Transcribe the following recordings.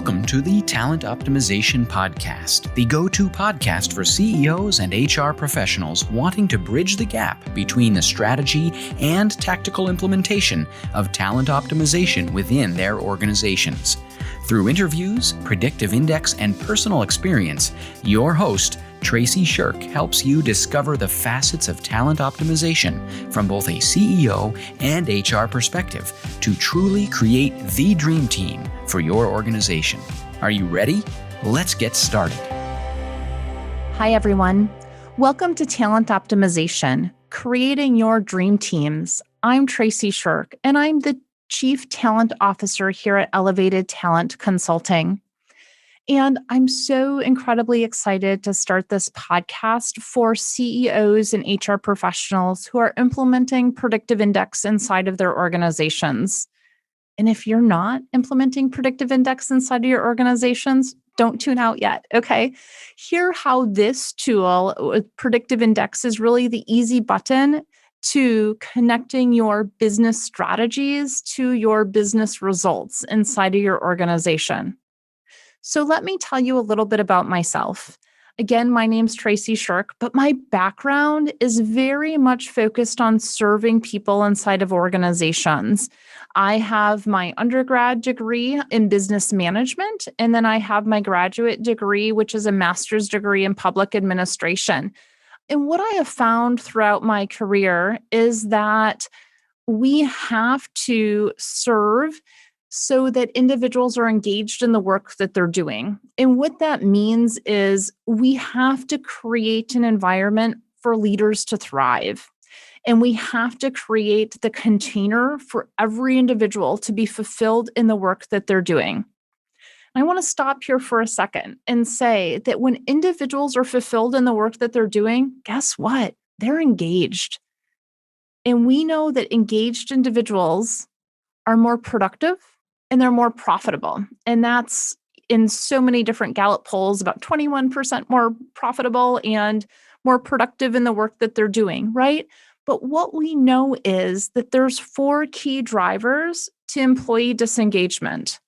Welcome to the Talent Optimization Podcast, the go-to podcast for CEOs and HR professionals wanting to bridge the gap between the strategy and tactical implementation of talent optimization within their organizations. Through interviews, predictive index, and personal experience, your host, Traci Scherck, helps you discover the facets of talent optimization from both a CEO and HR perspective to truly create the dream team for your organization. Are you ready? Let's get started. Hi, everyone. Welcome to Talent Optimization, Creating Your Dream Teams. I'm Traci Scherck, and I'm the Chief Talent Officer here at Elevated Talent Consulting. And I'm so incredibly excited to start this podcast for CEOs and HR professionals who are implementing predictive index inside of their organizations. And if you're not implementing predictive index inside of your organizations, don't tune out yet, okay? Hear how this tool with predictive index is really the easy button to connecting your business strategies to your business results inside of your organization. So let me tell you a little bit about myself. Again, my name's Traci Scherck, but my background is very much focused on serving people inside of organizations. I have my undergrad degree in business management, and then I have my graduate degree, which is a master's degree in public administration. And what I have found throughout my career is that we have to serve so that individuals are engaged in the work that they're doing. And what that means is we have to create an environment for leaders to thrive. And we have to create the container for every individual to be fulfilled in the work that they're doing. I want to stop here for a second and say that when individuals are fulfilled in the work that they're doing, guess what? They're engaged. And we know that engaged individuals are more productive and they're more profitable. And that's in so many different Gallup polls, about 21% more profitable and more productive in the work that they're doing, right? But what we know is that there's 4 key drivers to employee disengagement.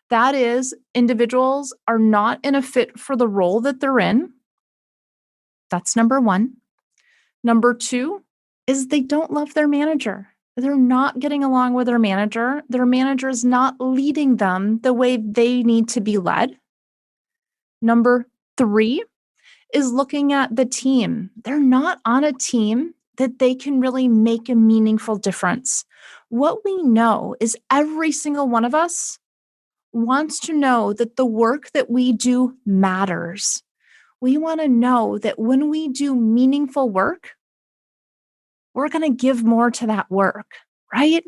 That is, individuals are not in a fit for the role that they're in. That's number 1. Number 2 is they don't love their manager. They're not getting along with their manager. Their manager is not leading them the way they need to be led. Number 3 is looking at the team. They're not on a team that they can really make a meaningful difference. What we know is every single one of us wants to know that the work that we do matters. We want to know that when we do meaningful work, we're going to give more to that work, right?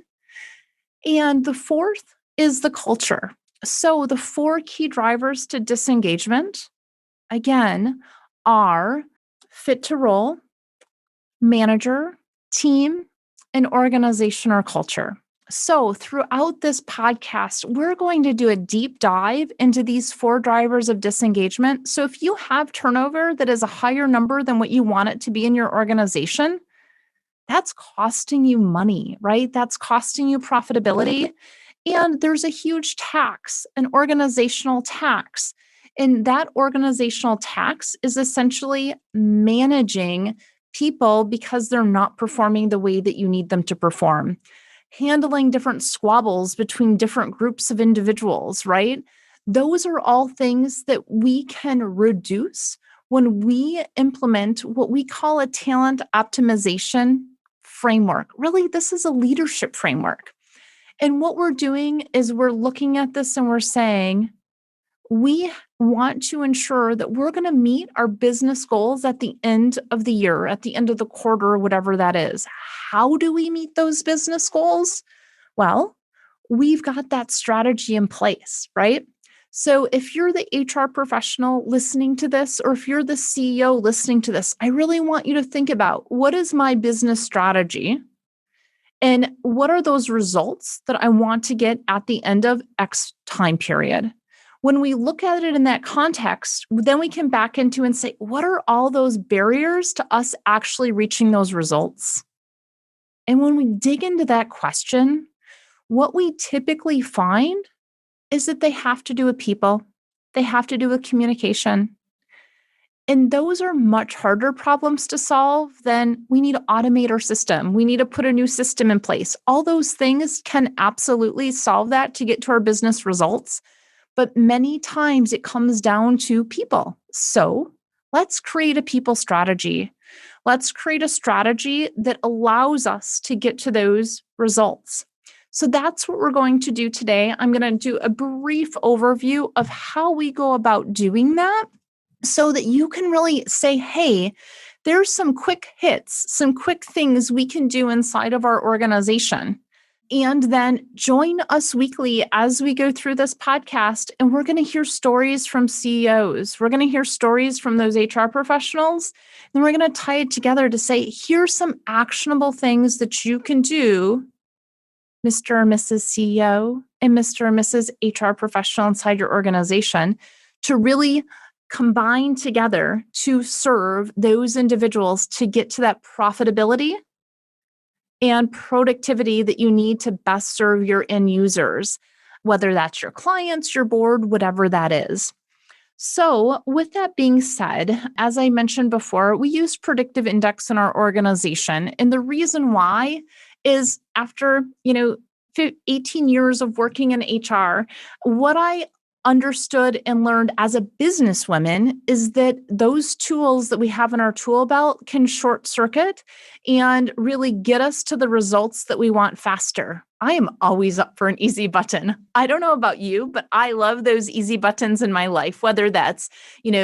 And the 4th is the culture. So the 4 key drivers to disengagement, again, are fit to role, manager, team, and organization or culture. So throughout this podcast, we're going to do a deep dive into these 4 drivers of disengagement. So if you have turnover that is a higher number than what you want it to be in your organization, that's costing you money, right? That's costing you profitability. And there's a huge tax, an organizational tax. And that organizational tax is essentially managing people because they're not performing the way that you need them to perform, handling different squabbles between different groups of individuals, right? Those are all things that we can reduce when we implement what we call a talent optimization framework. Really, this is a leadership framework. And what we're doing is we're looking at this and we're saying, we want to ensure that we're going to meet our business goals at the end of the year, at the end of the quarter, whatever that is. How do we meet those business goals? Well, we've got that strategy in place, right? So if you're the HR professional listening to this, or if you're the CEO listening to this, I really want you to think about, what is my business strategy? And what are those results that I want to get at the end of X time period? When we look at it in that context, then we can back into and say, what are all those barriers to us actually reaching those results? And when we dig into that question, what we typically find is that they have to do with people, they have to do with communication. And those are much harder problems to solve than we need to automate our system. We need to put a new system in place. All those things can absolutely solve that to get to our business results. But many times it comes down to people. So let's create a people strategy. Let's create a strategy that allows us to get to those results. So that's what we're going to do today. I'm going to do a brief overview of how we go about doing that so that you can really say, hey, there's some quick hits, some quick things we can do inside of our organization. And then join us weekly as we go through this podcast. And we're going to hear stories from CEOs. We're going to hear stories from those HR professionals. And we're going to tie it together to say, here's some actionable things that you can do, Mr. or Mrs. CEO and Mr. or Mrs. HR professional inside your organization, to really combine together to serve those individuals to get to that profitability and productivity that you need to best serve your end users, whether that's your clients, your board, whatever that is. So, with that being said, as I mentioned before, we use predictive index in our organization. And the reason why is after, 18 years of working in HR, what I understood and learned as a businesswoman is that those tools that we have in our tool belt can short circuit and really get us to the results that we want faster. I am always up for an easy button. I don't know about you, but I love those easy buttons in my life, whether that's,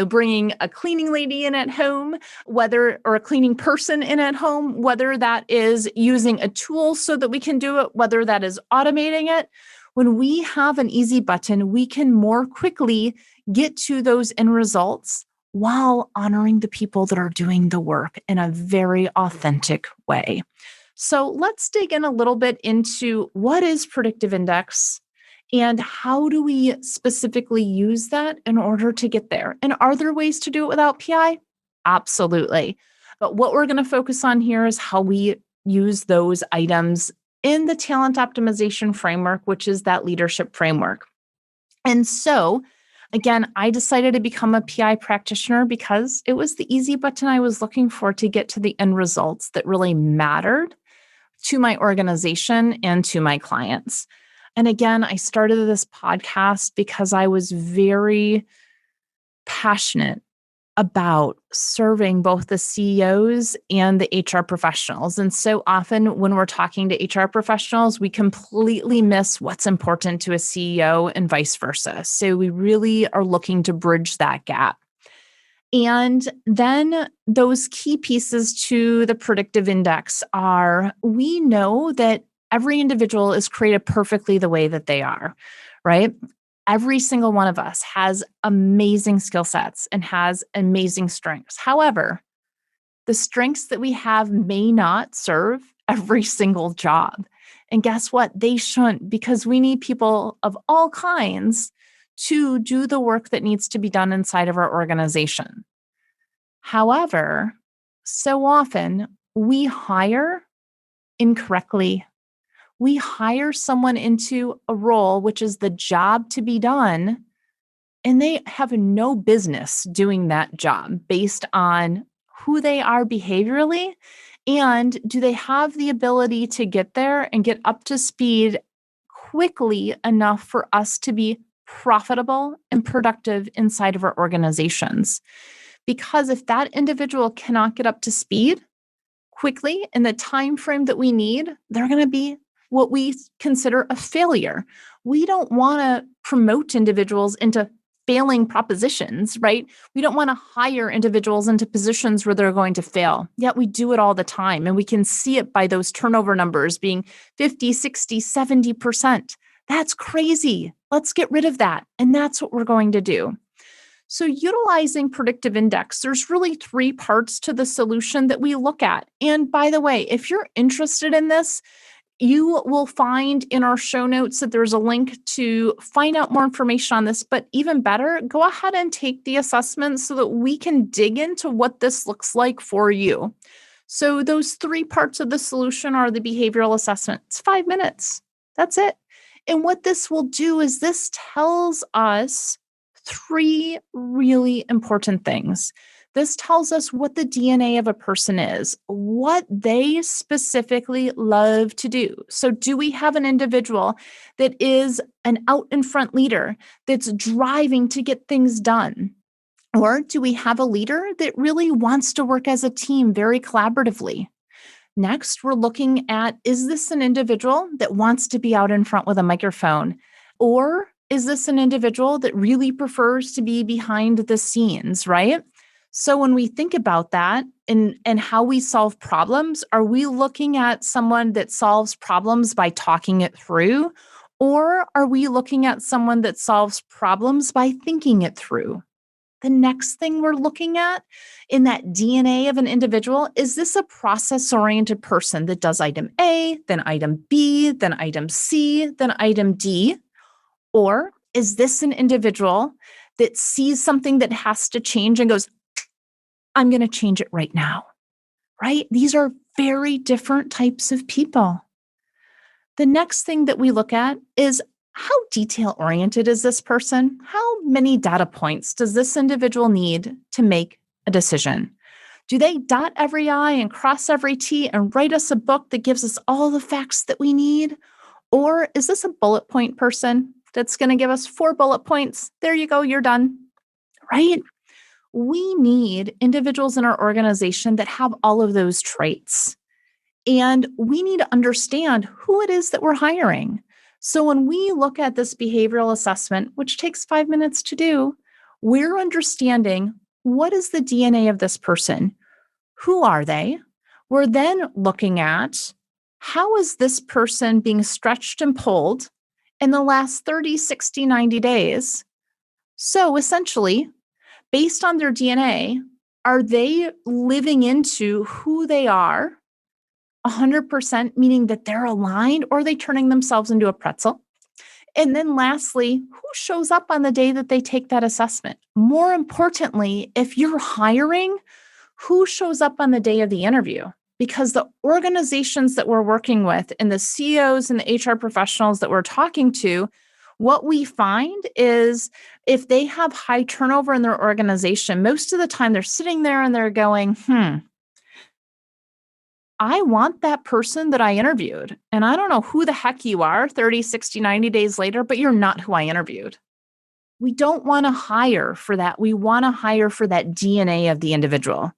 bringing a cleaning lady in at home, or a cleaning person in at home, whether that is using a tool so that we can do it, whether that is automating it. When we have an easy button, we can more quickly get to those end results while honoring the people that are doing the work in a very authentic way. So let's dig in a little bit into what is predictive index and how do we specifically use that in order to get there? And are there ways to do it without PI? Absolutely. But what we're going to focus on here is how we use those items in the talent optimization framework, which is that leadership framework. And so, again, I decided to become a PI practitioner because it was the easy button I was looking for to get to the end results that really mattered to my organization and to my clients. And again, I started this podcast because I was very passionate about serving both the CEOs and the HR professionals. And so often when we're talking to HR professionals, we completely miss what's important to a CEO and vice versa. So we really are looking to bridge that gap. And then those key pieces to the predictive index are, we know that every individual is created perfectly the way that they are, right? Every single one of us has amazing skill sets and has amazing strengths. However, the strengths that we have may not serve every single job. And guess what? They shouldn't, because we need people of all kinds to do the work that needs to be done inside of our organization. However, so often we hire incorrectly. We hire someone into a role, which is the job to be done, and they have no business doing that job based on who they are behaviorally, and do they have the ability to get there and get up to speed quickly enough for us to be profitable and productive inside of our organizations. Because if that individual cannot get up to speed quickly in the time frame that we need, they're going to be what we consider a failure. We don't want to promote individuals into failing propositions, right? We don't want to hire individuals into positions where they're going to fail. Yet we do it all the time. And we can see it by those turnover numbers being 50, 60, 70%. That's crazy. Let's get rid of that. And that's what we're going to do. So utilizing predictive index, there's really 3 parts to the solution that we look at. And by the way, if you're interested in this, you will find in our show notes that there's a link to find out more information on this. But even better, go ahead and take the assessment so that we can dig into what this looks like for you. So those 3 parts of the solution are the behavioral assessment. It's 5 minutes. That's it. And what this will do is this tells us three really important things. This tells us what the DNA of a person is, what they specifically love to do. So, do we have an individual that is an out in front leader that's driving to get things done? Or do we have a leader that really wants to work as a team very collaboratively? Next, we're looking at, is this an individual that wants to be out in front with a microphone? Or is this an individual that really prefers to be behind the scenes, right? So when we think about that and how we solve problems, are we looking at someone that solves problems by talking it through? Or are we looking at someone that solves problems by thinking it through? The next thing we're looking at in that DNA of an individual, is this a process-oriented person that does item A, then item B, then item C, then item D? Or is this an individual that sees something that has to change and goes, I'm going to change it right now, right? These are very different types of people. The next thing that we look at is, how detail-oriented is this person? How many data points does this individual need to make a decision? Do they dot every I and cross every T and write us a book that gives us all the facts that we need? Or is this a bullet point person that's going to give us 4 bullet points? There you go, you're done, right? We need individuals in our organization that have all of those traits. And we need to understand who it is that we're hiring. So when we look at this behavioral assessment, which takes 5 minutes to do, we're understanding, what is the DNA of this person? Who are they? We're then looking at, how is this person being stretched and pulled in the last 30, 60, 90 days? So essentially, based on their DNA, are they living into who they are 100%, meaning that they're aligned, or are they turning themselves into a pretzel? And then lastly, who shows up on the day that they take that assessment? More importantly, if you're hiring, who shows up on the day of the interview? Because the organizations that we're working with and the CEOs and the HR professionals that we're talking to, what we find is, if they have high turnover in their organization, most of the time they're sitting there and they're going, I want that person that I interviewed. And I don't know who the heck you are 30, 60, 90 days later, but you're not who I interviewed. We don't want to hire for that. We want to hire for that DNA of the individual.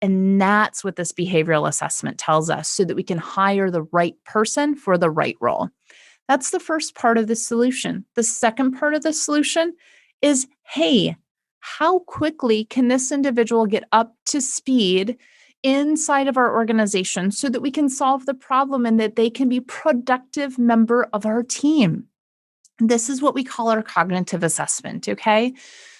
And that's what this behavioral assessment tells us, so that we can hire the right person for the right role. That's the first part of the solution. The second part of the solution is, hey, how quickly can this individual get up to speed inside of our organization so that we can solve the problem and that they can be a productive member of our team? This is what we call our cognitive assessment, okay?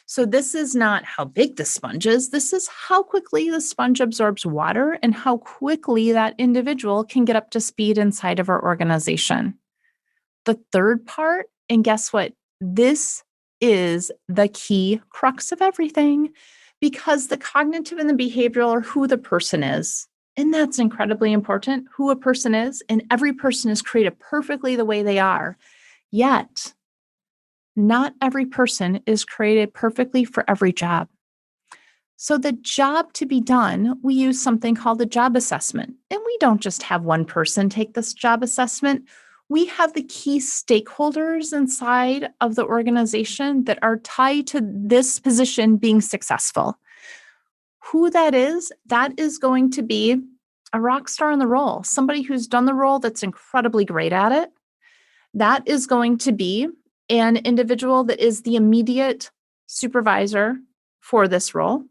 So this is not how big the sponge is. This is how quickly the sponge absorbs water and how quickly that individual can get up to speed inside of our organization. The third part, and guess what? This is the key crux of everything, because the cognitive and the behavioral are who the person is. And that's incredibly important, who a person is. And every person is created perfectly the way they are. Yet, not every person is created perfectly for every job. So the job to be done, we use something called a job assessment. And we don't just have one person take this job assessment. We have the key stakeholders inside of the organization that are tied to this position being successful. Who that is going to be a rock star in the role, somebody who's done the role that's incredibly great at it. That is going to be an individual that is the immediate supervisor for this role.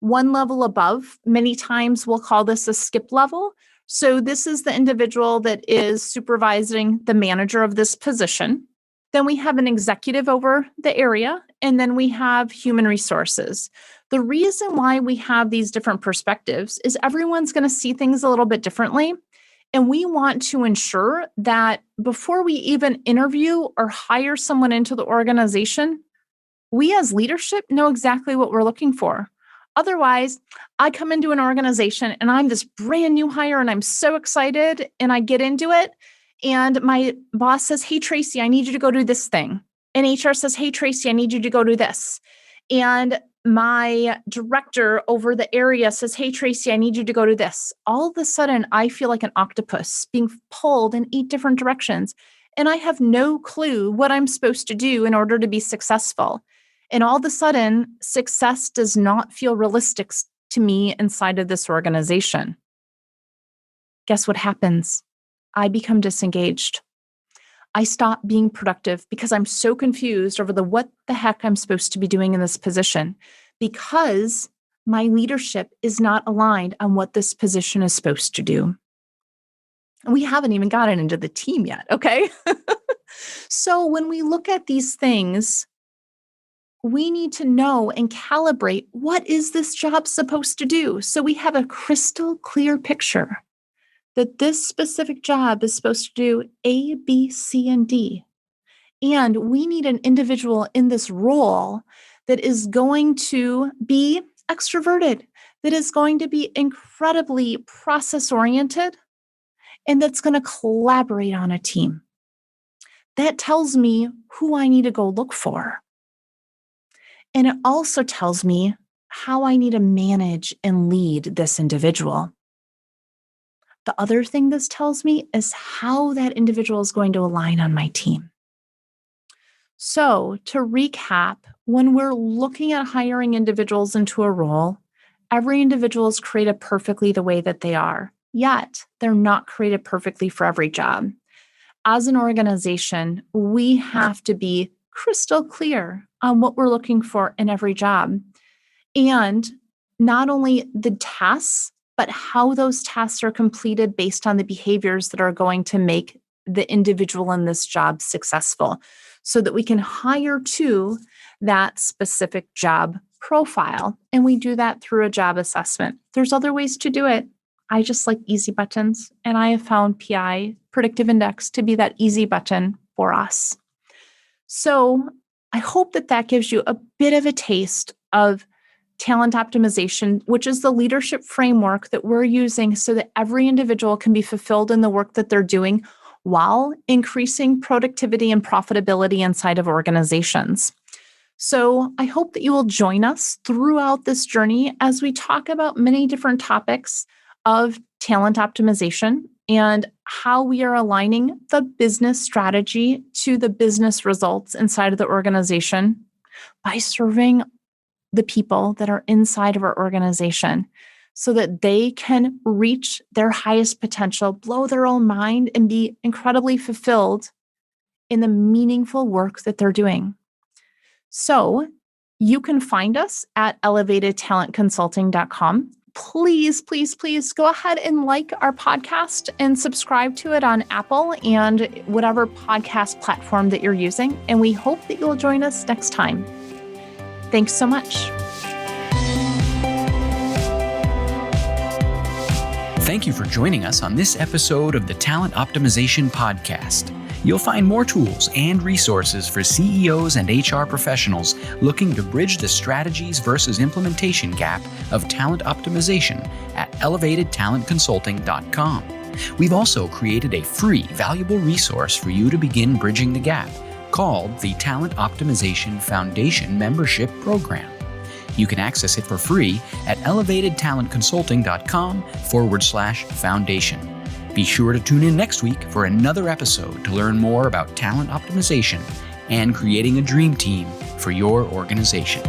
One level above, many times we'll call this a skip level. So this is the individual that is supervising the manager of this position. Then we have an executive over the area, and then we have human resources. The reason why we have these different perspectives is everyone's going to see things a little bit differently. And we want to ensure that before we even interview or hire someone into the organization, we as leadership know exactly what we're looking for. Otherwise, I come into an organization and I'm this brand new hire and I'm so excited and I get into it. And my boss says, hey, Traci, I need you to go do this thing. And HR says, hey, Traci, I need you to go do this. And my director over the area says, hey, Traci, I need you to go do this. All of a sudden, I feel like an octopus being pulled in 8 different directions. And I have no clue what I'm supposed to do in order to be successful. And all of a sudden, success does not feel realistic to me inside of this organization. Guess what happens? I become disengaged. I stop being productive because I'm so confused over what the heck I'm supposed to be doing in this position, because my leadership is not aligned on what this position is supposed to do. And we haven't even gotten into the team yet, okay? So when we look at these things, we need to know and calibrate, what is this job supposed to do? So we have a crystal clear picture that this specific job is supposed to do A, B, C, and D. And we need an individual in this role that is going to be extroverted, that is going to be incredibly process-oriented, and that's going to collaborate on a team. That tells me who I need to go look for. And it also tells me how I need to manage and lead this individual. The other thing this tells me is how that individual is going to align on my team. So to recap, when we're looking at hiring individuals into a role, every individual is created perfectly the way that they are, yet they're not created perfectly for every job. As an organization, we have to be crystal clear on what we're looking for in every job. And not only the tasks, but how those tasks are completed based on the behaviors that are going to make the individual in this job successful, so that we can hire to that specific job profile. And we do that through a job assessment. There's other ways to do it. I just like easy buttons, and I have found PI, Predictive Index, to be that easy button for us. So I hope that gives you a bit of a taste of talent optimization, which is the leadership framework that we're using so that every individual can be fulfilled in the work that they're doing while increasing productivity and profitability inside of organizations. So I hope that you will join us throughout this journey as we talk about many different topics of talent optimization and how we are aligning the business strategy to the business results inside of the organization by serving the people that are inside of our organization so that they can reach their highest potential, blow their own mind, and be incredibly fulfilled in the meaningful work that they're doing. So you can find us at elevatedtalentconsulting.com. Please, please, please go ahead and like our podcast and subscribe to it on Apple and whatever podcast platform that you're using. And we hope that you'll join us next time. Thanks so much. Thank you for joining us on this episode of the Talent Optimization Podcast. You'll find more tools and resources for CEOs and HR professionals looking to bridge the strategies versus implementation gap of talent optimization at elevatedtalentconsulting.com. We've also created a free, valuable resource for you to begin bridging the gap called the Talent Optimization Foundation Membership Program. You can access it for free at elevatedtalentconsulting.com/foundation. Be sure to tune in next week for another episode to learn more about talent optimization and creating a dream team for your organization.